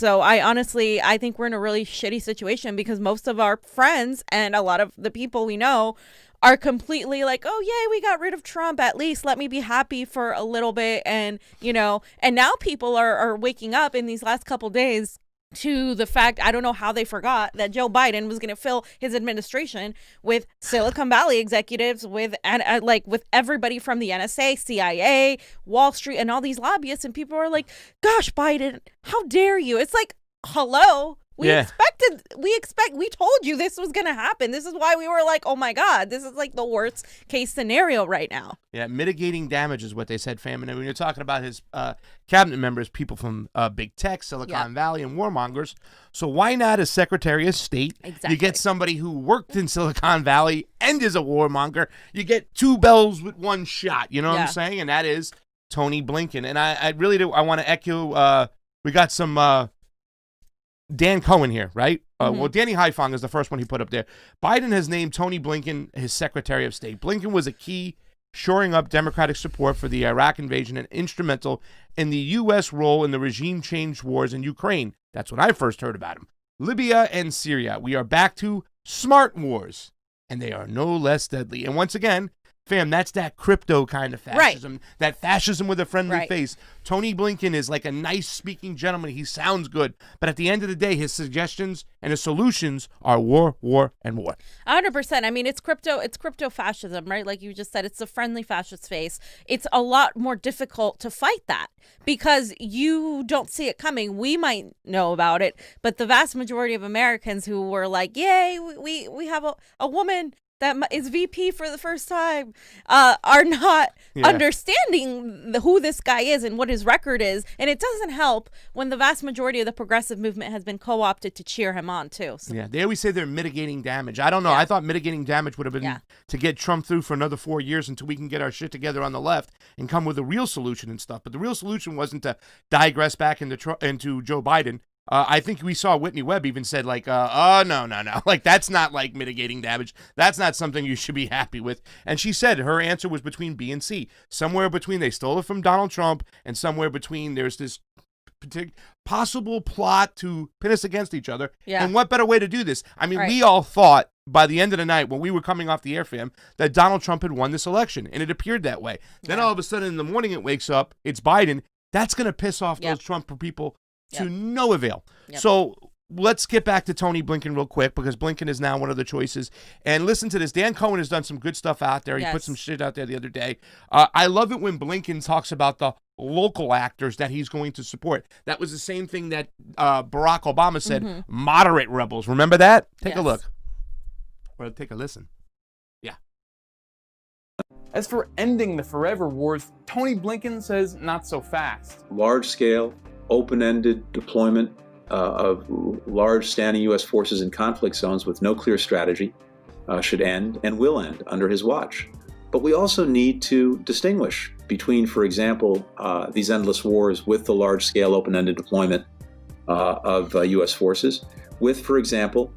So I think we're in a really shitty situation because most of our friends and a lot of the people we know are completely like, oh, yay, we got rid of Trump. At least let me be happy for a little bit. And, and now people are waking up in these last couple days to the fact, I don't know how they forgot that Joe Biden was going to fill his administration with Silicon Valley executives, with everybody from the NSA, CIA, Wall Street, and all these lobbyists. And people are like, gosh, Biden, how dare you? It's like, hello. We told you this was going to happen. This is why we were like, oh my God, this is like the worst case scenario right now. Yeah, mitigating damage is what they said, fam. And when you're talking about his cabinet members, people from big tech, Silicon Valley, and warmongers, so why not a Secretary of State? Exactly. You get somebody who worked in Silicon Valley and is a warmonger. You get two bells with one shot. You know what I'm saying? And that is Tony Blinken. And I really do. I want to echo. We got some. Dan Cohen here, right? Well, Danny Haiphong is the first one he put up there. Biden has named Tony Blinken his Secretary of State. Blinken was a key shoring up Democratic support for the Iraq invasion and instrumental in the U.S. role in the regime change wars in Ukraine. That's when I first heard about him. Libya and Syria. We are back to smart wars, and they are no less deadly. And once again, fam, that's that crypto kind of fascism, that fascism with a friendly face. Tony Blinken is like a nice speaking gentleman. He sounds good. But at the end of the day, his suggestions and his solutions are war, war, and war. 100%. I mean, it's crypto fascism, right? Like you just said, it's a friendly fascist face. It's a lot more difficult to fight that because you don't see it coming. We might know about it, but the vast majority of Americans who were like, yay, we have a woman that is VP for the first time, are not understanding who this guy is and what his record is. And it doesn't help when the vast majority of the progressive movement has been co-opted to cheer him on, too. So. Yeah, they always say they're mitigating damage. I don't know. I thought mitigating damage would have been to get Trump through for another 4 years until we can get our shit together on the left and come with a real solution and stuff. But the real solution wasn't to digress back into Joe Biden. I think we saw Whitney Webb even said like, oh, no. Like, that's not like mitigating damage. That's not something you should be happy with. And she said her answer was between B and C. Somewhere between they stole it from Donald Trump and somewhere between there's this possible plot to pin us against each other. Yeah. And what better way to do this? I mean, we all thought by the end of the night when we were coming off the air, fam, that Donald Trump had won this election. And it appeared that way. Then all of a sudden in the morning it wakes up, it's Biden. That's going to piss off those Trump people to no avail. So let's get back to Tony Blinken real quick because Blinken is now one of the choices. And listen to this. Dan Cohen has done some good stuff out there. He put some shit out there the other day. I love it when Blinken talks about the local actors that he's going to support. That was the same thing that Barack Obama said, moderate rebels. Remember that? Take a look. Or take a listen. Yeah. As for ending the forever wars, Tony Blinken says not so fast. Large-scale, open-ended deployment of large standing U.S. forces in conflict zones with no clear strategy should end and will end under his watch. But we also need to distinguish between, for example, these endless wars with the large-scale open-ended deployment of U.S. forces with, for example,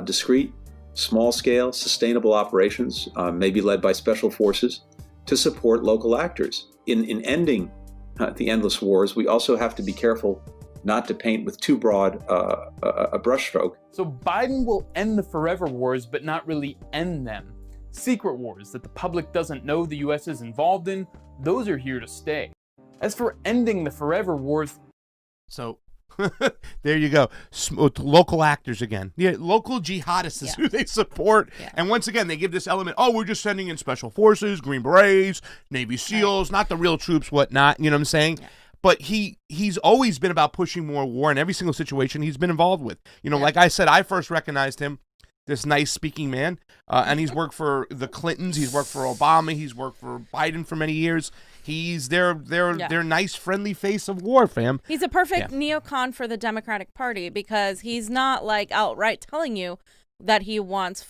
discrete, small-scale, sustainable operations, maybe led by special forces, to support local actors. In ending the endless wars, we also have to be careful not to paint with too broad a brushstroke. So Biden will end the forever wars, but not really end them. Secret wars that the public doesn't know the U.S. is involved in, those are here to stay. As for ending the forever wars... So, there you go. Local actors again. Yeah, local jihadists is who they support. Yeah. And once again, they give this element, we're just sending in special forces, Green Berets, Navy SEALs, not the real troops, whatnot. You know what I'm saying? Yeah. But he's always been about pushing more war in every single situation he's been involved with. You know, like I said, I first recognized him, this nice speaking man, and he's worked for the Clintons, he's worked for Obama, he's worked for Biden for many years. He's their nice, friendly face of war, fam. He's a perfect neocon for the Democratic Party because he's not like outright telling you that he wants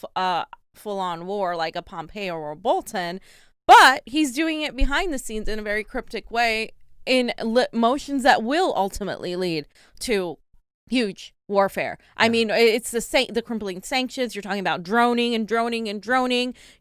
full-on war like a Pompeo or a Bolton, but he's doing it behind the scenes in a very cryptic way in motions that will ultimately lead to huge warfare. I mean, it's the crippling sanctions. You're talking about droning.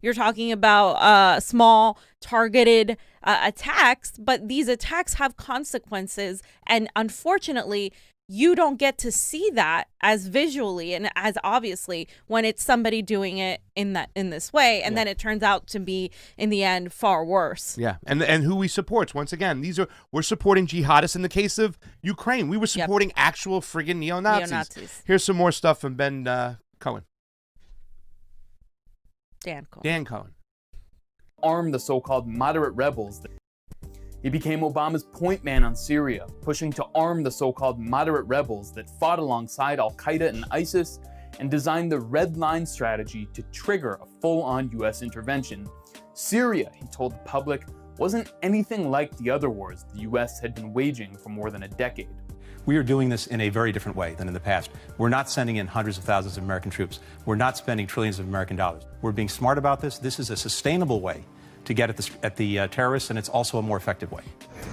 You're talking about small targeted attacks, but these attacks have consequences. And unfortunately, you don't get to see that as visually and as obviously when it's somebody doing it in this way, and then it turns out to be in the end far worse. Yeah, and who we support, once again, we're supporting jihadists. In the case of Ukraine, we were supporting actual friggin' neo-Nazis. Here's some more stuff from Ben Cohen. Dan Cohen. Arm the so-called moderate rebels. He became Obama's point man on Syria, pushing to arm the so-called moderate rebels that fought alongside al-Qaeda and ISIS, and designed the red line strategy to trigger a full-on US intervention. Syria, he told the public, wasn't anything like the other wars the US had been waging for more than a decade. We are doing this in a very different way than in the past. We're not sending in hundreds of thousands of American troops. We're not spending trillions of American dollars. We're being smart about this. This is a sustainable way to get at the terrorists, and it's also a more effective way.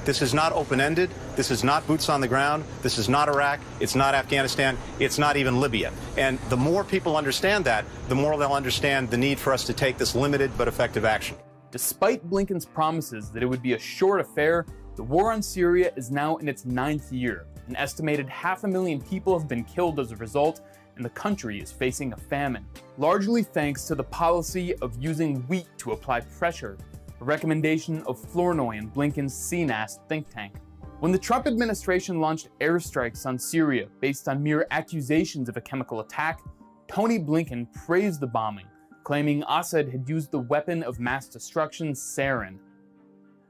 This is not open-ended. This is not boots on the ground. This is not Iraq. It's not Afghanistan. It's not even Libya. And the more people understand that, the more they'll understand the need for us to take this limited but effective action. Despite Blinken's promises that it would be a short affair, the war on Syria is now in its 9th year. An estimated 500,000 people have been killed as a result, and the country is facing a famine, largely thanks to the policy of using wheat to apply pressure, a recommendation of Flournoy and Blinken's CNAS think tank. When the Trump administration launched airstrikes on Syria based on mere accusations of a chemical attack, Tony Blinken praised the bombing, claiming Assad had used the weapon of mass destruction sarin.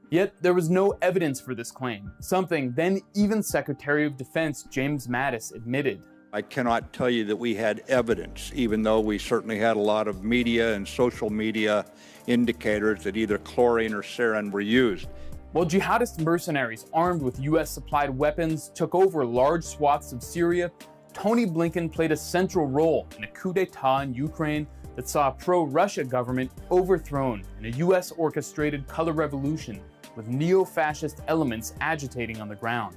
Yet there was no evidence for this claim, something then even Secretary of Defense James Mattis admitted. I cannot tell you that we had evidence, even though we certainly had a lot of media and social media indicators that either chlorine or sarin were used. While jihadist mercenaries armed with US-supplied weapons took over large swaths of Syria, Tony Blinken played a central role in a coup d'etat in Ukraine that saw a pro-Russia government overthrown in a US-orchestrated color revolution with neo-fascist elements agitating on the ground.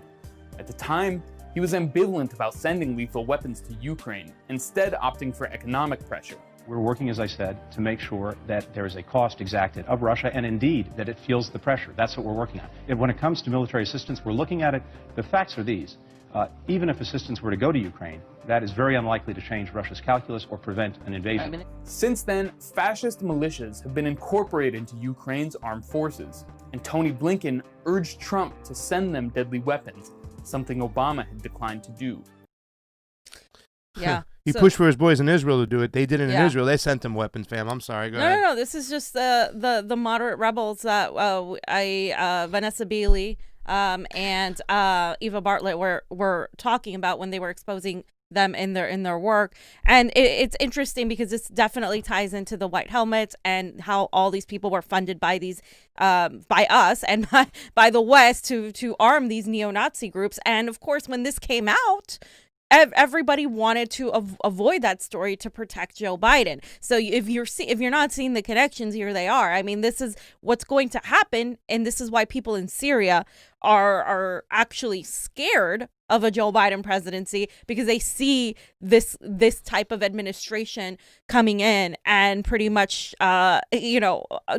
At the time, he was ambivalent about sending lethal weapons to Ukraine, instead opting for economic pressure. We're working, as I said, to make sure that there is a cost exacted of Russia, and indeed that it feels the pressure. That's what we're working on. And when it comes to military assistance, we're looking at it. The facts are these. Even if assistance were to go to Ukraine, that is very unlikely to change Russia's calculus or prevent an invasion. Since then, fascist militias have been incorporated into Ukraine's armed forces, and Tony Blinken urged Trump to send them deadly weapons, something Obama had declined to do. Yeah. He pushed for his boys in Israel to do it. They did it in Israel. They sent them weapons, fam. I'm sorry. Go ahead. No. This is just the moderate rebels that Vanessa Beeley and Eva Bartlett were talking about when they were exposing them in their work. And it's interesting because this definitely ties into the white helmets and how all these people were funded by these by us and by the West to arm these neo-Nazi groups. And of course, when this came out, everybody wanted to avoid that story to protect Joe Biden. So if you're not seeing the connections, here they are. I mean, this is what's going to happen, and this is why people in Syria are actually scared of a Joe Biden presidency, because they see this type of administration coming in and pretty much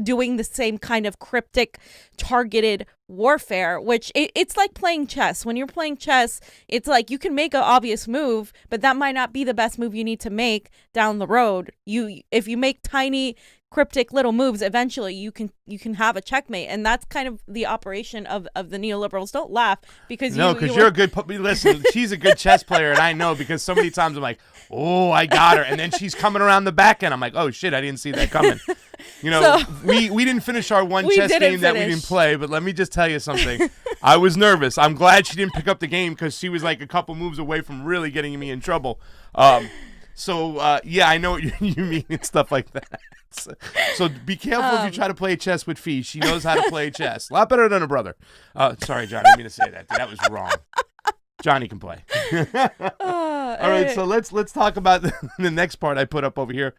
doing the same kind of cryptic targeted warfare, which it's like playing chess. When you're playing chess, it's like you can make an obvious move, but that might not be the best move you need to make down the road. If you make tiny cryptic little moves, eventually you can have a checkmate, and that's kind of the operation of the neoliberals. Don't laugh because you're a good listen. She's a good chess player, and I know, because so many times I'm like, oh, I got her, and then she's coming around the back end. I'm like, oh shit, I didn't see that coming. We didn't finish our one chess game that we didn't play, but let me just tell you something. I was nervous. I'm glad she didn't pick up the game, because she was like a couple moves away from really getting me in trouble. I know what you mean and stuff like that. So be careful if you try to play chess with Fee. She knows how to play chess. A lot better than her brother. Sorry, Johnny, I didn't mean to say that. That was wrong. Johnny can play. All right, so let's talk about the next part I put up over here.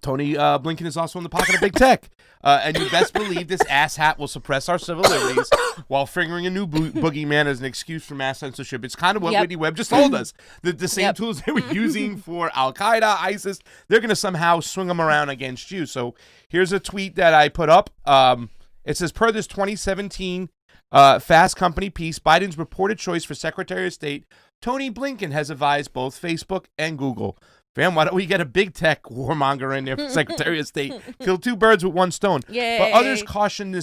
Tony Blinken is also in the pocket of big tech. And you best believe this asshat will suppress our civil liberties while fingering a new boogeyman as an excuse for mass censorship. It's kind of what Whitney Webb just told us. The same tools they were using for Al-Qaeda, ISIS, they're going to somehow swing them around against you. So here's a tweet that I put up. It says, per this 2017 Fast Company piece, Biden's reported choice for Secretary of State, Tony Blinken, has advised both Facebook and Google. Fam, why don't we get a big tech warmonger in there for Secretary of State? Kill two birds with one stone. Yay. But others caution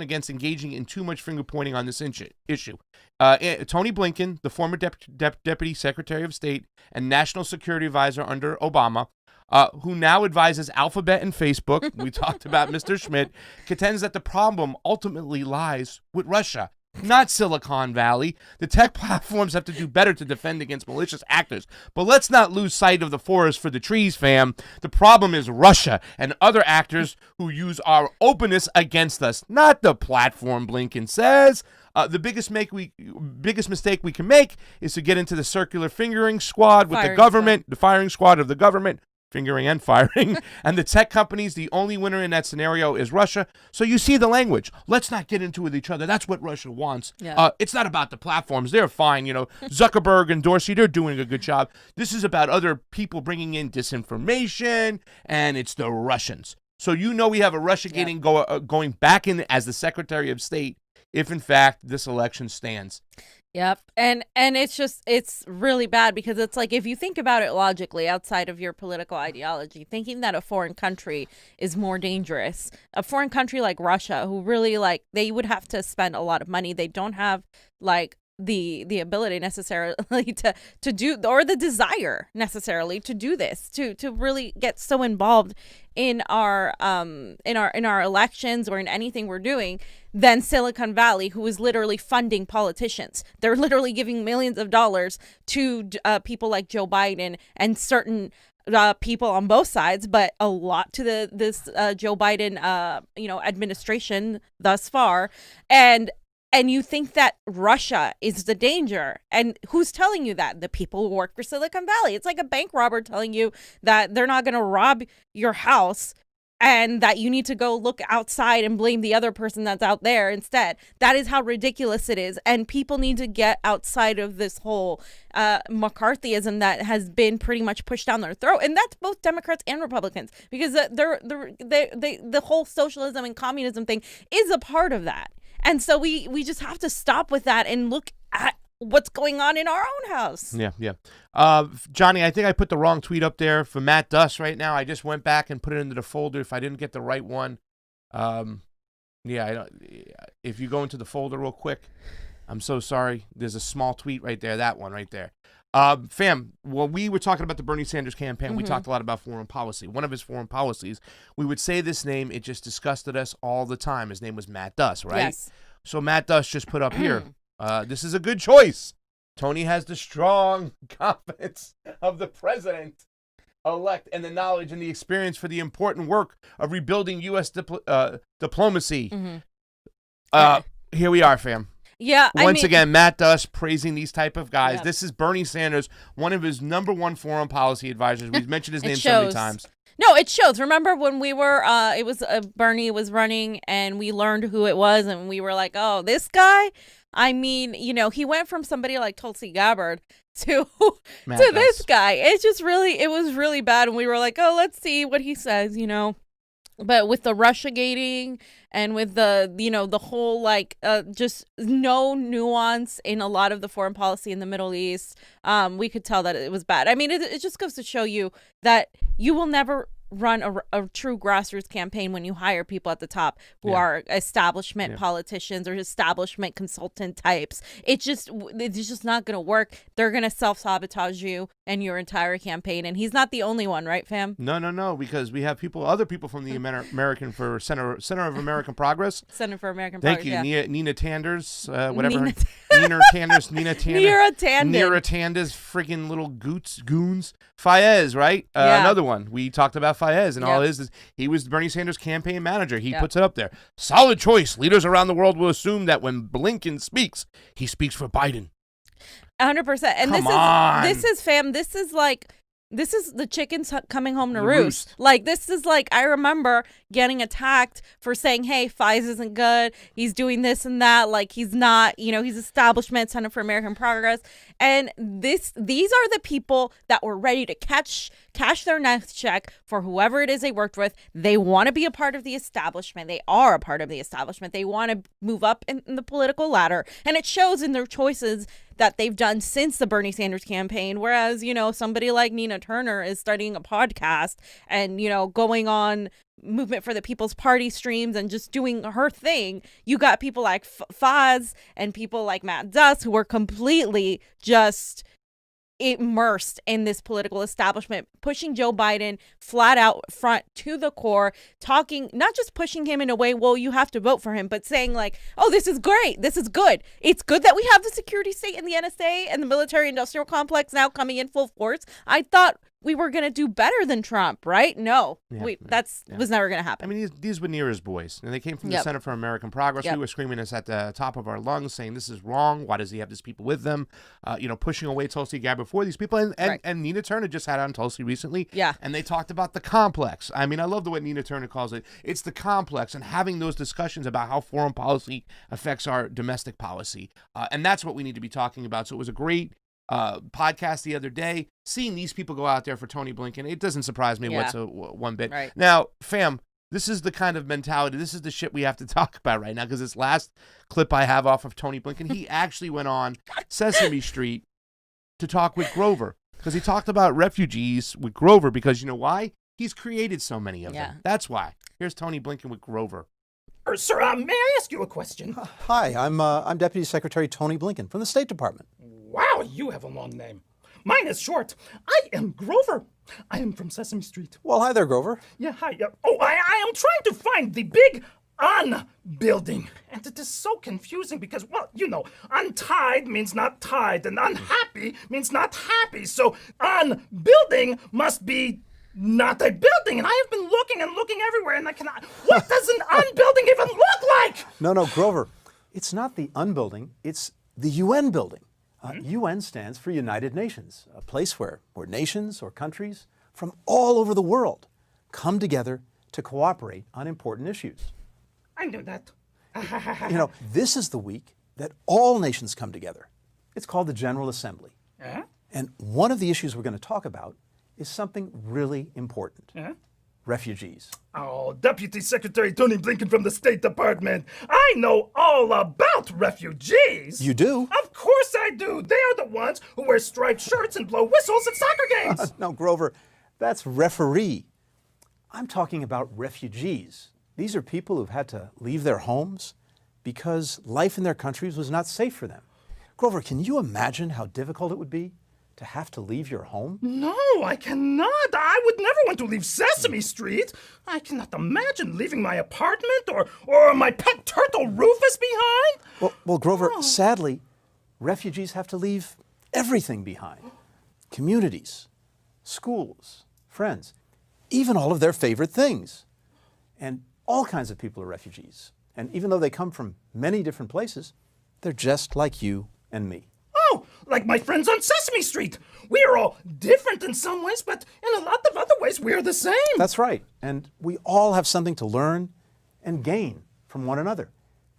against engaging in too much finger pointing on this issue. Tony Blinken, the former Deputy Secretary of State and National Security Advisor under Obama, who now advises Alphabet and Facebook, we talked about Mr. Schmidt, contends that the problem ultimately lies with Russia, not Silicon Valley. The tech platforms have to do better to defend against malicious actors. But let's not lose sight of the forest for the trees, fam. The problem is Russia and other actors who use our openness against us, not the platform, Blinken says. The biggest mistake we can make is to get into the circular fingering squad with the government, the firing squad of the government, fingering and firing, and the tech companies. The only winner in that scenario is Russia. So you see the language. Let's not get into it with each other. That's what Russia wants. Yeah. It's not about the platforms. They're fine. Zuckerberg and Dorsey, they're doing a good job. This is about other people bringing in disinformation, and it's the Russians. So we have a Russiagating going back in as the Secretary of State if, in fact, this election stands. Yep. And it's really bad because it's like, if you think about it logically outside of your political ideology, thinking that a foreign country is more dangerous, a foreign country like Russia, who really they would have to spend a lot of money. They don't have the ability necessarily to do, or the desire necessarily to do this, to really get so involved in our elections or in anything we're doing, than Silicon Valley, who is literally funding politicians. They're literally giving millions of dollars to people like Joe Biden and certain people on both sides, but a lot to this Joe Biden administration thus far. And you think that Russia is the danger. And who's telling you that? The people who work for Silicon Valley. It's like a bank robber telling you that they're not going to rob your house and that you need to go look outside and blame the other person that's out there instead. That is how ridiculous it is. And people need to get outside of this whole McCarthyism that has been pretty much pushed down their throat. And that's both Democrats and Republicans, because the whole socialism and communism thing is a part of that. And so we just have to stop with that and look at what's going on in our own house. Yeah. Johnny, I think I put the wrong tweet up there for Matt Duss right now. I just went back and put it into the folder if I didn't get the right one. If you go into the folder real quick, I'm so sorry. There's a small tweet right there, that one right there. Fam, when we were talking about the Bernie Sanders campaign, we talked a lot about foreign policy. One of his foreign policies, we would say this name, it just disgusted us all the time. His name was Matt Duss, right? Yes. So Matt Duss just put up here, this is a good choice. Tony has the strong confidence of the president-elect and the knowledge and the experience for the important work of rebuilding U.S. diplomacy. Here we are, fam. Yeah. Once again, Matt Duss praising these type of guys. Yep. This is Bernie Sanders, one of his number one foreign policy advisors. We've mentioned his name so many times. No, it shows. Remember when we were, it was Bernie was running and we learned who it was and we were like, oh, this guy? I mean, he went from somebody like Tulsi Gabbard to this guy. It's just it was really bad. And we were like, oh, let's see what he says, But with the Russiagating and with the whole just no nuance in a lot of the foreign policy in the Middle East, we could tell that it was bad. I mean, it just goes to show you that you will never run a true grassroots campaign when you hire people at the top who are establishment politicians or establishment consultant types. It's just not going to work. They're going to self-sabotage you and your entire campaign. And he's not the only one, right, fam? No, because we have other people from the American for Center of American Progress. Center for American Thank Progress. you, Nina Tanders, whatever. Nina Tanders, freaking little goons. Fayez, right? Another one. We talked about Fayez, and all is he was Bernie Sanders' campaign manager. He puts it up there. Solid choice. Leaders around the world will assume that when Blinken speaks, he speaks for Biden. 100%. And this is the chickens coming home to roost. This is I remember getting attacked for saying, hey, Faiz isn't good. He's doing this and that. He's not, he's establishment, Center for American Progress. And these are the people that were ready to cash their next check for whoever it is they worked with. They want to be a part of the establishment. They are a part of the establishment. They want to move up in the political ladder. And it shows in their choices that they've done since the Bernie Sanders campaign. Whereas, somebody like Nina Turner is starting a podcast and, going on Movement for the People's Party streams and just doing her thing. You got people like Faz and people like Matt Duss who are completely just immersed in this political establishment, pushing Joe Biden flat out front to the core, talking, not just pushing him in a way, well, you have to vote for him, but saying like, oh, this is great. This is good. It's good that we have the security state and the NSA and the military industrial complex now coming in full force. I thought we were going to do better than Trump, right? No, was never going to happen. I mean, these were Neera's boys, and they came from the Center for American Progress. We were screaming this at the top of our lungs, saying this is wrong. Why does he have these people with them? Pushing away Tulsi Gabbard for these people. And Nina Turner just had on Tulsi recently. Yeah. And they talked about the complex. I mean, I love the way Nina Turner calls it. It's the complex, and having those discussions about how foreign policy affects our domestic policy. And that's what we need to be talking about. So it was a great podcast the other day, seeing these people go out there for Tony Blinken. It doesn't surprise me one bit. Right. Now, fam, this is the kind of mentality, this is the shit we have to talk about right now, because this last clip I have off of Tony Blinken, he actually went on Sesame Street to talk with Grover, because he talked about refugees with Grover, because you know why? He's created so many of them. That's why. Here's Tony Blinken with Grover. Sir, may I ask you a question? Hi, I'm Deputy Secretary Tony Blinken from the State Department. Wow, you have a long name. Mine is short. I am Grover. I am from Sesame Street. Well, hi there, Grover. Yeah, hi. I am trying to find the big Un building. And it is so confusing because, well, untied means not tied, and unhappy means not happy. So building must be not a building. And I have been looking and looking everywhere, and I cannot. What does an building even look like? No, Grover. It's not the Un building. It's the UN building. UN stands for United Nations, a place where nations or countries from all over the world come together to cooperate on important issues. I knew that. This is the week that all nations come together. It's called the General Assembly. And one of the issues we're going to talk about is something really important. Refugees. Oh, Deputy Secretary Tony Blinken from the State Department. I know all about refugees. You do? Of course I do. They are the ones who wear striped shirts and blow whistles at soccer games. No, Grover, that's referee. I'm talking about refugees. These are people who've had to leave their homes because life in their countries was not safe for them. Grover, can you imagine how difficult it would be to have to leave your home? No, I cannot. I would never want to leave Sesame Street. I cannot imagine leaving my apartment or my pet turtle Rufus behind. Well, Grover, sadly, refugees have to leave everything behind. Communities, schools, friends, even all of their favorite things. And all kinds of people are refugees. And even though they come from many different places, they're just like you and me. Oh, like my friends on Sesame Street. We are all different in some ways, but in a lot of other ways, we're the same. That's right. And we all have something to learn and gain from one another,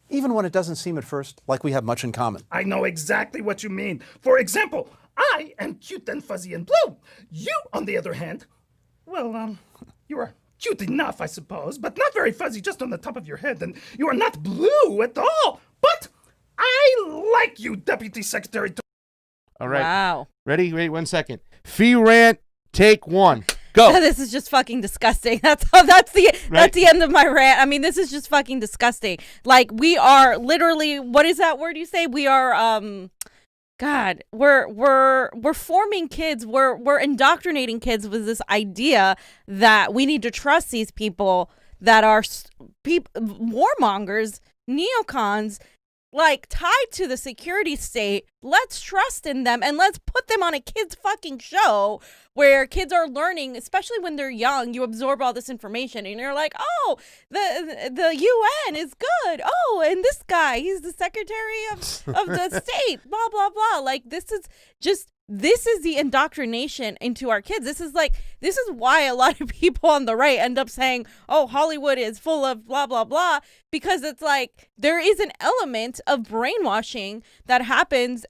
even when it doesn't seem at first like we have much in common. I know exactly what you mean. For example, I am cute and fuzzy and blue. You, on the other hand, well, you are cute enough, I suppose, but not very fuzzy, just on the top of your head, and you are not blue at all. But I like you, Deputy Secretary. All right. Wow. Ready? Wait 1 second. Fee rant, take one. Go. This is just fucking disgusting. That's the end of my rant. I mean, this is just fucking disgusting. Like, we are literally, what is that word you say? We are God, we're forming kids. We're indoctrinating kids with this idea that we need to trust these people that are warmongers, neocons, like tied to the security state. Let's trust in them and let's put them on a kids fucking show where kids are learning, especially when they're young. You absorb all this information and you're like, oh, the UN is good. Oh, and this guy, he's the secretary of the state, blah, blah, blah. Like, this is the indoctrination into our kids. This is why a lot of people on the right end up saying, oh, Hollywood is full of blah, blah, blah, because it's like there is an element of brainwashing that happens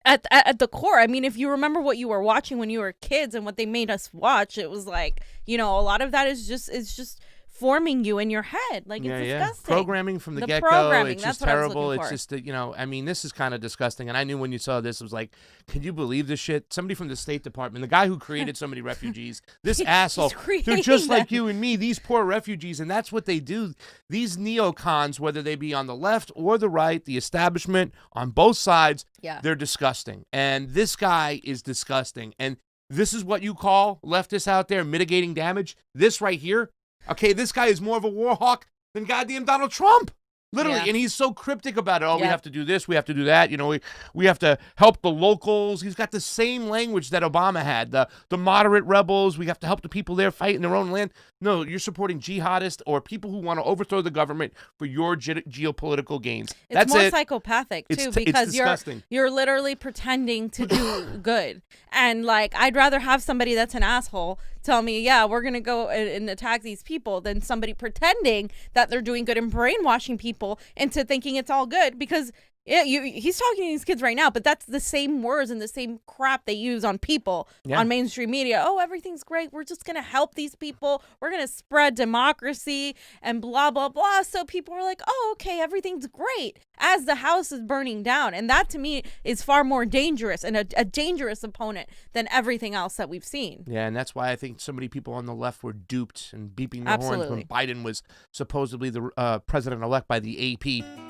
at the core. I mean, if you remember what you were watching when you were kids and what they made us watch, it was like, you know, a lot of that is just forming you in your head. Like, it's disgusting. Programming from the get-go, it's just terrible. It's just, you know, I mean, this is kind of disgusting. And I knew when you saw this, it was like, can you believe this shit? Somebody from the State Department, the guy who created so many refugees, this asshole, they're just like you and me, these poor refugees. And that's what they do. These neocons, whether they be on the left or the right, the establishment on both sides, they're disgusting. And this guy is disgusting. And this is what you call leftists out there mitigating damage? This right here? Okay, this guy is more of a war hawk than goddamn Donald Trump. Literally, and he's so cryptic about it. Oh, we have to do this, we have to do that. You know, we have to help the locals. He's got the same language that Obama had. The moderate rebels, we have to help the people there fight in their own land. No, you're supporting jihadists or people who want to overthrow the government for your geopolitical gains. It's more psychopathic, too, because you're literally pretending to do good. And, like, I'd rather have somebody that's an asshole tell me, yeah, we're going to go and attack these people than somebody pretending that they're doing good and brainwashing people into thinking it's all good, because he's talking to these kids right now, but that's the same words and the same crap they use on people on mainstream media. Oh, everything's great. We're just going to help these people. We're going to spread democracy and blah, blah, blah. So people are like, oh, okay, everything's great as the house is burning down. And that to me is far more dangerous and a dangerous opponent than everything else that we've seen. Yeah, and that's why I think so many people on the left were duped and beeping their horns when Biden was supposedly the president-elect by the AP.